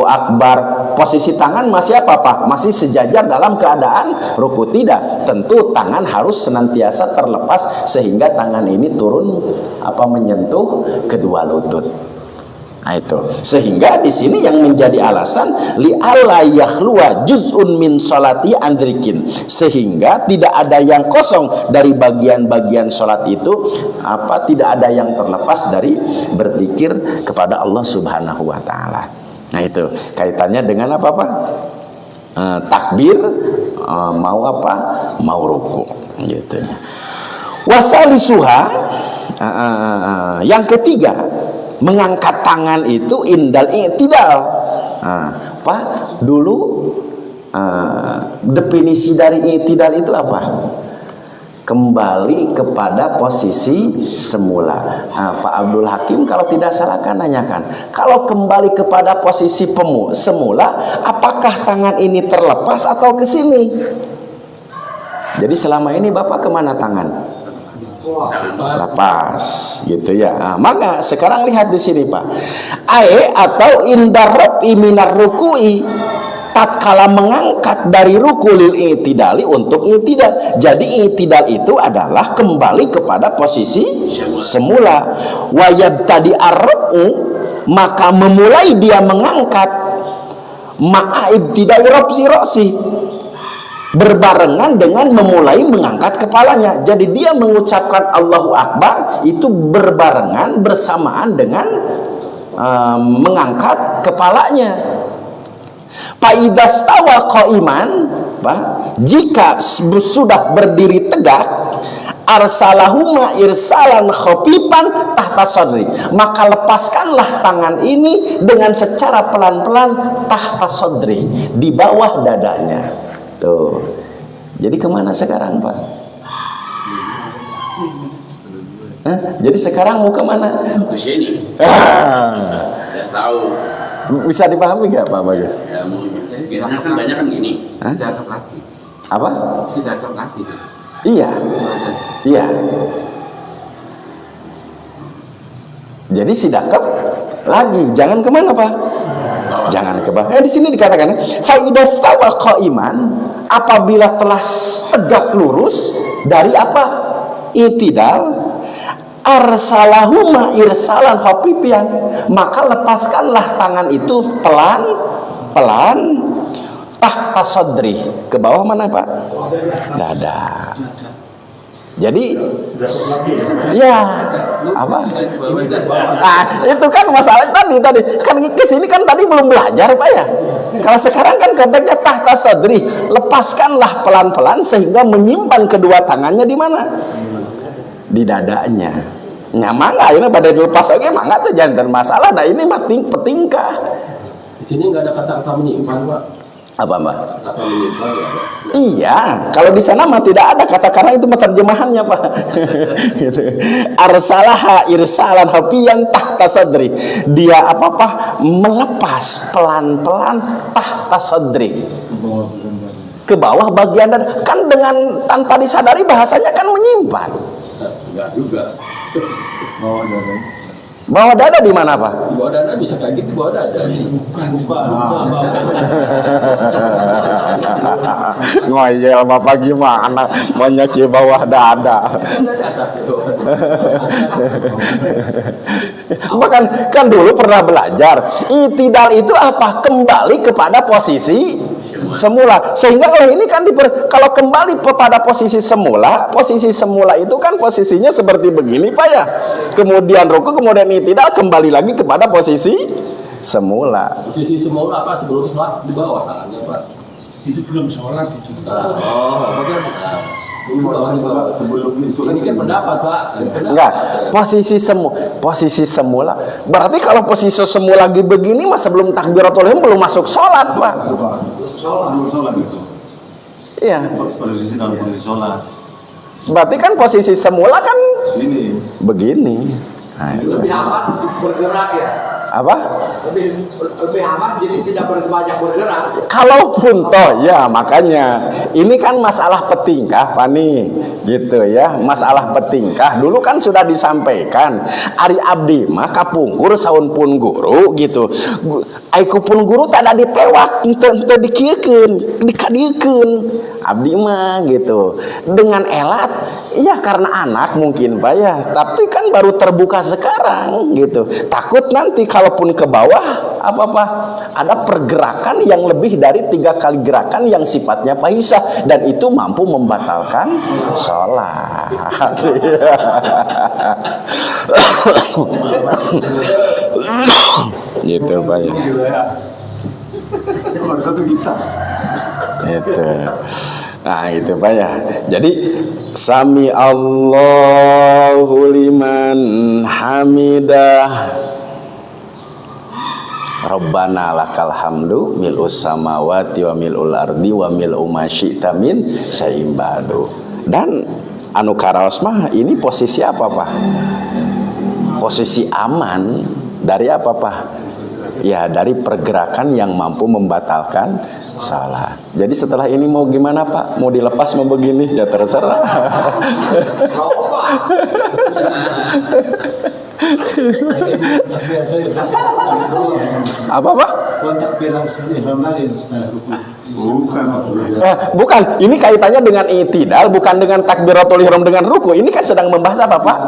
Akbar, posisi tangan masih apa-apa? Masih sejajar dalam keadaan ruku? Tidak, tentu tangan harus senantiasa terlepas, sehingga tangan ini turun apa? Menyentuh kedua lutut. Nah itu, sehingga di sini yang menjadi alasan li alla yakhluwa juz'un min sholati andrikin, sehingga tidak ada yang kosong dari bagian-bagian sholat itu apa? Tidak ada yang terlepas dari berzikir kepada Allah Subhanahu wa taala. Nah itu kaitannya dengan apa Pak? Takbir mau apa? Mau ruku gitu. Wasalisuha, yang ketiga, mengangkat tangan itu indal i'tidal, apa? Dulu definisi dari i'tidal itu apa? Kembali kepada posisi semula. Pak Abdul Hakim kalau tidak salah kan nanyakan, kalau kembali kepada posisi semula, apakah tangan ini terlepas atau ke sini? Jadi selama ini Bapak kemana tangan? Lepas, gitu ya. Maka sekarang lihat di sini Pak. Atau indarab iminar rukui, tatkala mengangkat dari rukulil i'tidali untuk i'tidal. Jadi i'tidal itu adalah kembali kepada posisi semula. Wayab tadi arrabu, maka memulai dia mengangkat ma'aib tidak roksi, berbarengan dengan memulai mengangkat kepalanya. Jadi dia mengucapkan Allahu Akbar itu berbarengan bersamaan dengan mengangkat kepalanya. Faidastawa qa'iman, jika sudah berdiri tegak, arsalahuma irsalan khafifan tahta sadri, maka lepaskanlah tangan ini dengan secara pelan-pelan tahta sadri, di bawah dadanya. Tuh. Jadi kemana sekarang Pak? Jadi sekarang mau kemana? Ke sini. Tidak tahu. Bisa dipahami nggak Pak Bagus? Ya, biasanya kan banyak kan gini. Sidakap kaki. Apa? Sidakap kaki. Iya. Iya. Jadi sidakap lagi, jangan kemana Pak? Jangan ke bawah. Di sini dikatakan faidastawa qa'iman, apabila telah tegak lurus dari apa? I'tidal, arsalahuma irsalan khafifian, maka lepaskanlah tangan itu pelan-pelan tahta sadri, ke bawah mana Pak? Dada. Jadi ya apa? Itu kan masalah tadi kan kesini kan tadi belum belajar Pak ya. Kalau sekarang kan konteksnya tahta sadri, lepaskanlah pelan-pelan sehingga menyimpan kedua tangannya di mana? Di dadanya. Mangga ini pada dilepas lagi mangga tuh jangan masalah. Nah ini mah petingkah. Di sini nggak ada kata-kata menyimpan Pak. Apa Mbak? Kata menyimpan ya Pak. Iya, kalau di sana mah tidak ada kata, karena itu terjemahannya Pak. Gitu. Arsalaha irsalan hafiyan tahta sadri. Dia apa melepas pelan-pelan tahta sadri. Ke bawah bagian dada. Kan dengan tanpa disadari bahasanya kan menyimpan. Enggak juga. Bawa dada di mana Pak? Bawa dada bisa kayak gitu, bawa dada. Bukan. Ngoyel Bapak gimana? Banyak di bawah dada. Bahkan kan dulu pernah belajar i'tidal itu apa? Kembali kepada posisi semula. Sehingga kalau ini kan kalau kembali kepada posisi semula itu kan posisinya seperti begini Pak ya. Kemudian ruku, kemudian i'tidal, kembali lagi kepada posisi semula. Posisi semula apa? Sebelum sholat di bawah tangannya Pak. Itu belum sholat itu. Sebelum itu. Ini kan pendapat Pak. Enggak, posisi semula. Berarti kalau posisi semula lagi begini mas sebelum takbiratul ihram belum masuk sholat Pak. Belum sholat itu. Iya. Posisi dalam posisi sholat. Berarti kan posisi semula kan Sini. begini. Nah, Lebih aman bergerak ya. apa? Lebih aman jadi tidak banyak bergerak. Kalaupun toh ya makanya ini kan masalah petingkah Pak nih gitu ya, masalah petingkah dulu kan sudah disampaikan Ari abdi mah kapungkur saun pun guru gitu. Aiku pun guru tak ada ditewak teu dikiekeun dikadiekeun abdi mah gitu dengan elat iya karena anak mungkin Pak ya, tapi kan baru terbuka sekarang gitu, takut nanti kalaupun ke bawah apa ada pergerakan yang lebih dari 3 kali gerakan yang sifatnya fahisah dan itu mampu membatalkan sholat. Gitu Pak ya. Baru satu kita. Itu. Nah itu Pak ya. Jadi sami Allahu liman hamidah. Rabbana Rabbana lakal hamdu mil'us samawati wa mil'ul ardi wa mil'u ma syi'ta min syai'in ba'du. Dan anu karaos mah ini posisi apa Pak? Posisi aman dari apa Pak? Ya, dari pergerakan yang mampu membatalkan salat. Jadi setelah ini mau gimana Pak? Mau dilepas mau begini? Ya terserah. Apa Pak? Bukan, ini kaitannya dengan i'tidal, bukan dengan takbiratul ihram dengan ruku. Ini kan sedang membahas apa Pak?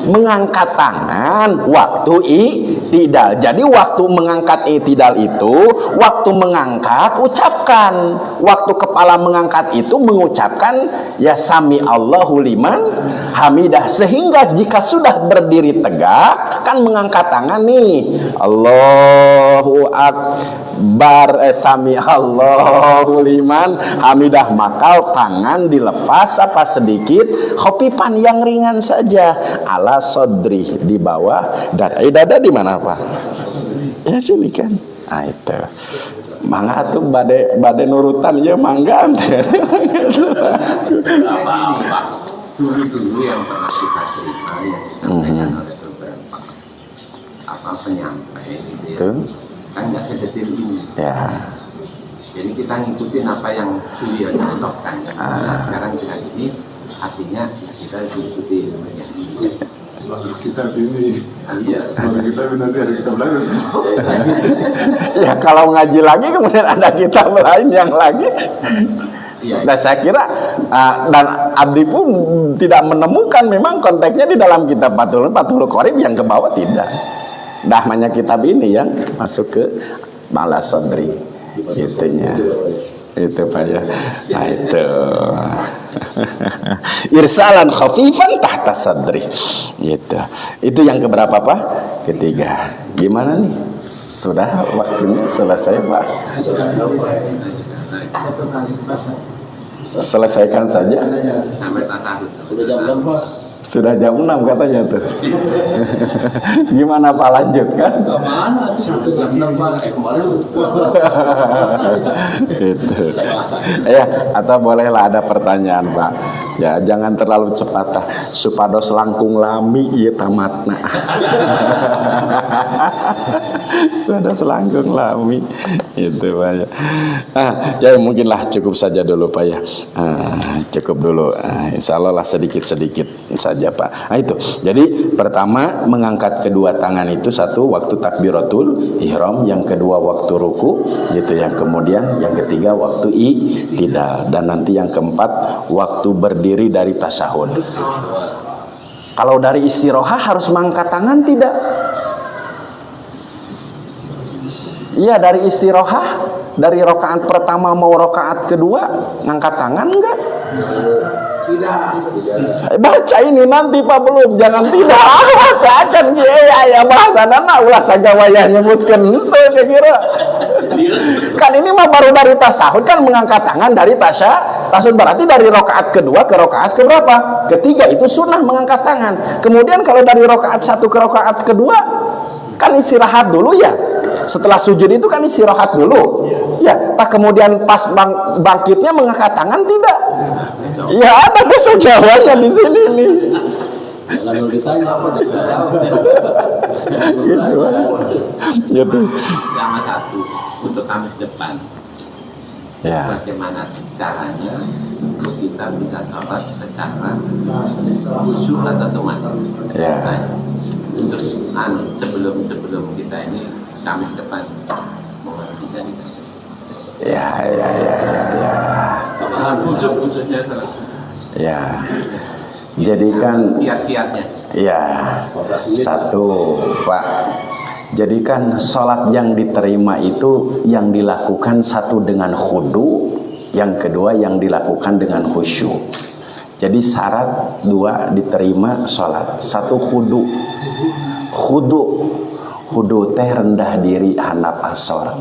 Mengangkat tangan waktu i'tidal. Jadi waktu mengangkat i'tidal itu, waktu mengangkat ucapkan, waktu kepala mengangkat itu mengucapkan ya sami Allahu liman hamidah. Sehingga jika sudah berdiri tegak kan mengangkat tangan nih, Allahu akbar, sami Allahu liman hamidah, maka tangan dilepas apa sedikit khofifan yang ringan saja ala sodri, di bawah dada. Di mana Pak? Ya sini kan. Nah itu mangga tuh bade nurutan ya mangga. Apa dulu yang pernah kita cerita yang disampaikan oleh beberapa penyampai gitu ya. Kan nggak sedetil ini Ya. Jadi kita ngikutin apa yang beliau contohkan. Nah, sekarang dengan ini artinya ya kita ikuti yang ini. Kita ini, Iya, kan? kita nanti ada kita belajar. Ya kalau ngaji lagi kemudian ada kitab lain yang lagi. Dan saya kira dan Abdi pun tidak menemukan memang konteksnya di dalam kitab Fathul Qorib yang ke bawah tidak. Namanya kitab ini yang masuk ke Malas Sadri itunya. Itu Pak ya. Nah itu. Irsalan khafifan tahta sadri. Gitu. Itu yang keberapa Pak? Ketiga. Gimana nih? Sudah waktunya selesai Pak? Selesaikan saja. Sampai tasawuf. Udah jam berapa? Sudah jam 6 katanya tuh. Gimana Pak lanjutkan? Kemana? Sudah jam 6 Pak. Kemarin. Gitu. Ya, atau bolehlah ada pertanyaan Pak. Ya, jangan terlalu cepat lah. Supados langkung lami ieu tamatna. Supados langkung lami. Itu Pak ya. Ya mungkinlah cukup saja dulu Pak ya. Cukup dulu. Insya Allah lah sedikit-sedikit saja Pak. Nah itu. Jadi pertama mengangkat kedua tangan itu satu waktu takbiratul ihram, yang kedua waktu ruku, gitu. Yang kemudian yang ketiga waktu i'tidal, dan nanti yang keempat waktu berdiri dari tasyahud. Kalau dari istirahah harus mengangkat tangan tidak? Iya, dari istirahah, dari rakaat pertama mau rakaat kedua ngangkat tangan enggak? Baca ini nanti Pak, belum, jangan tidak. Akan ya bahasana mah ulah sagawaya nyebutkeun teu kira. Kan ini mah baru dari tasahud kan mengangkat tangan dari tasahud, berarti dari rakaat kedua ke rakaat keberapa? Ketiga itu sunnah mengangkat tangan. Kemudian kalau dari rakaat satu ke rakaat kedua kan istirahat dulu ya. Setelah sujud itu kan istirahat dulu. Ya, tak kemudian pas bangkitnya mengangkat tangan tidak? Ya ada bahasa Jawanya di sini nih. Kalau ditanya apa tidak tahu. Gitu. Sama satu untuk Kamis depan. Ya. Bagaimana caranya untuk kita bisa sholat secara khusyuk atau teman? Ya. Nah, untuk sebelum kita ini Kamis depan mohon bisa Ya. khususnya Ya. Jadikan kiat-kiatnya. ya satu Pak. Jadikan sholat yang diterima itu yang dilakukan satu dengan khudu, yang kedua yang dilakukan dengan khusyuk. Jadi syarat dua diterima sholat. Satu khudu teh rendah diri handap asor.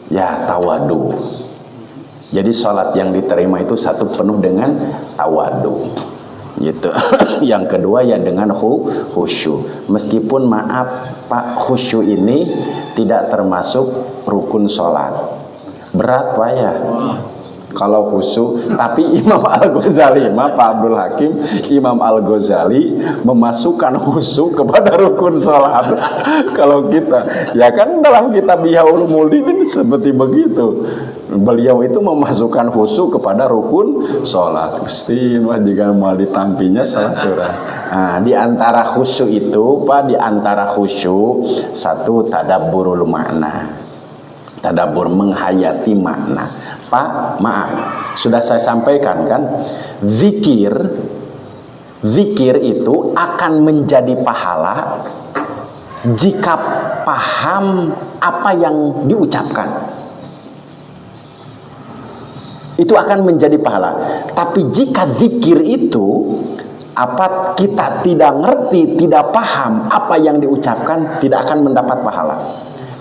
Ya tawadu. Jadi sholat yang diterima itu satu penuh dengan tawadu. gitu. Yang kedua ya dengan khusyuk. Meskipun maaf Pak, khusyuk ini tidak termasuk rukun sholat. Berat Pak ya kalau khusyuk. Tapi Imam Al-Ghazali, Pak Abdul Hakim, Imam Al-Ghazali memasukkan khusyuk kepada rukun sholat. Kalau kita, ya kan dalam kitab Ihya Ulumuddin seperti begitu. Beliau itu memasukkan khusyuk kepada rukun sholat. Gusti, jika mau ditampinya salah curah. Nah, di antara khusyuk itu, Pak, di antara khusyuk satu tadabburul makna. Tadabbur, menghayati makna. Pak, maaf, sudah saya sampaikan kan, zikir itu akan menjadi pahala jika paham apa yang diucapkan. Itu akan menjadi pahala. Tapi jika zikir itu kita tidak ngerti, tidak paham apa yang diucapkan, tidak akan mendapat pahala.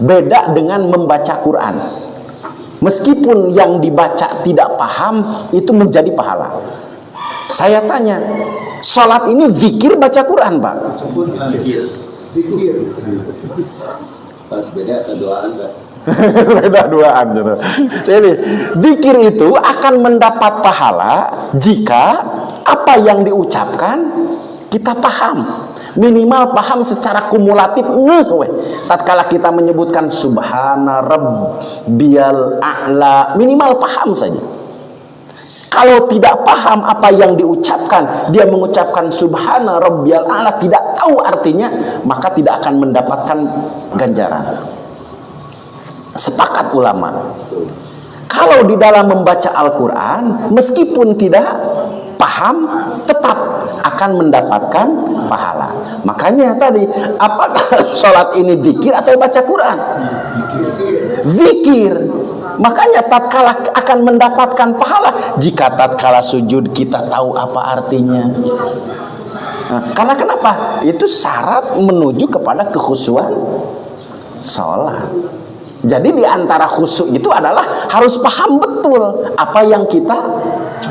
Beda dengan membaca Quran. Meskipun yang dibaca tidak paham, itu menjadi pahala. Saya tanya, sholat ini zikir baca Quran, Pak? Zikir. Pas beda keduaan, Pak. Beda duaan gitu. Jadi zikir itu akan mendapat pahala jika apa yang diucapkan kita paham. Minimal paham secara kumulatif, tatkala kita menyebutkan subhana rabbiyal a'la, minimal paham saja. Kalau tidak paham apa yang diucapkan, dia mengucapkan subhana rabbiyal a'la, tidak tahu artinya, maka tidak akan mendapatkan ganjaran. Sepakat ulama. Kalau di dalam membaca Al-Quran, meskipun tidak paham, tetap akan mendapatkan pahala. Makanya tadi, apakah sholat ini zikir atau baca Quran? Zikir. Makanya tatkala akan mendapatkan pahala jika tatkala sujud kita tahu apa artinya. Nah, karena kenapa? Itu syarat menuju kepada kekhusyuan sholat. Jadi di antara khusyuk itu adalah harus paham betul apa yang kita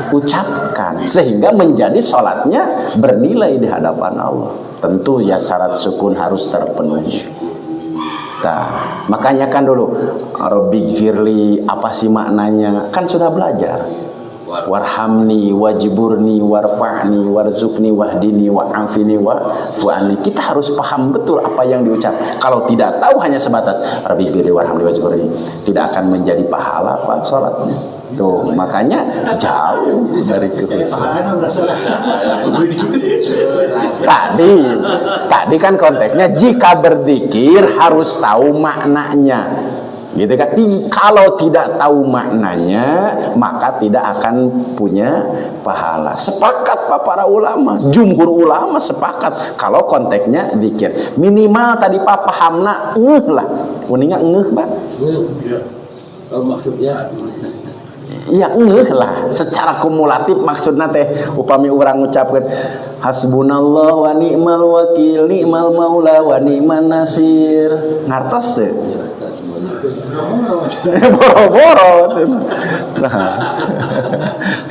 ucapkan sehingga menjadi sholatnya bernilai di hadapan Allah. Tentu ya syarat sukun harus terpenuhi. Nah, makanya kan dulu Rabbi firli, apa sih maknanya? Kan sudah belajar. Warhamni wajburni warfa'ni warzuqni wahdini wa'afini wa'fu'ani. Kita harus paham betul apa yang diucap. Kalau tidak tahu hanya sebatas Rabbi firli warhamni wajburni, tidak akan menjadi pahala Pak salatnya. Tuh, makanya jauh dari kekhusyuan. Tadi kan konteksnya jika berzikir harus tahu maknanya. Gitu kan? Kalau tidak tahu maknanya, maka tidak akan punya pahala. Sepakat Pak para ulama, jumhur ulama sepakat kalau konteksnya zikir. Minimal tadi Pak pahamna lah. Kuninga Pak. Maksudnya iya lah, secara kumulatif maksudnya teh upami orang ucapkan hasbunallah wa ni'mal wakil ni'mal maula wa ni'man nasir. Ngartos teh. Boro-boro. Nah,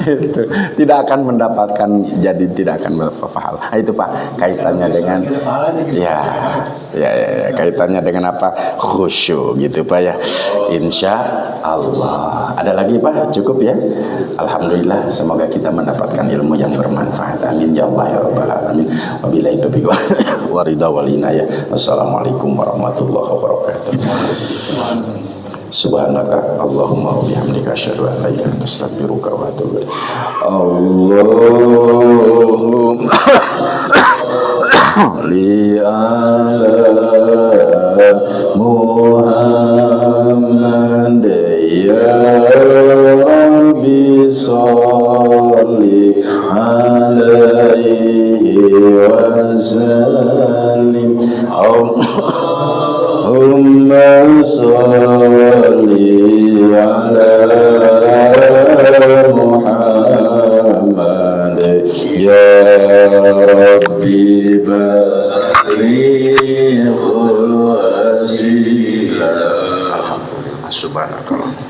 itu tidak akan mendapatkan, jadi tidak akan mendapat pahala. Nah, itu Pak kaitannya dengan ya, kaitannya dengan apa? Khusyuk gitu Pak ya. Insya Allah. Ada lagi Pak? Cukup ya. Alhamdulillah, semoga kita mendapatkan ilmu yang bermanfaat. Amin ya Allah ya rabbal alamin. Wabillahi taufiq wa ridha wal inayah. Assalamualaikum warahmatullahi wabarakatuh. Subhanaka Allahumma wa bihamdika asyhadu an la ilaha illa anta astaghfiruka wa atubu ilaik. Allahumma li ala Muhammad ya Rabbi sholli alaihi wa sallim. Allahumma sholli ala Muhammad ya Rabbi baligh wasilah. Alhamdulillah subhanakallah.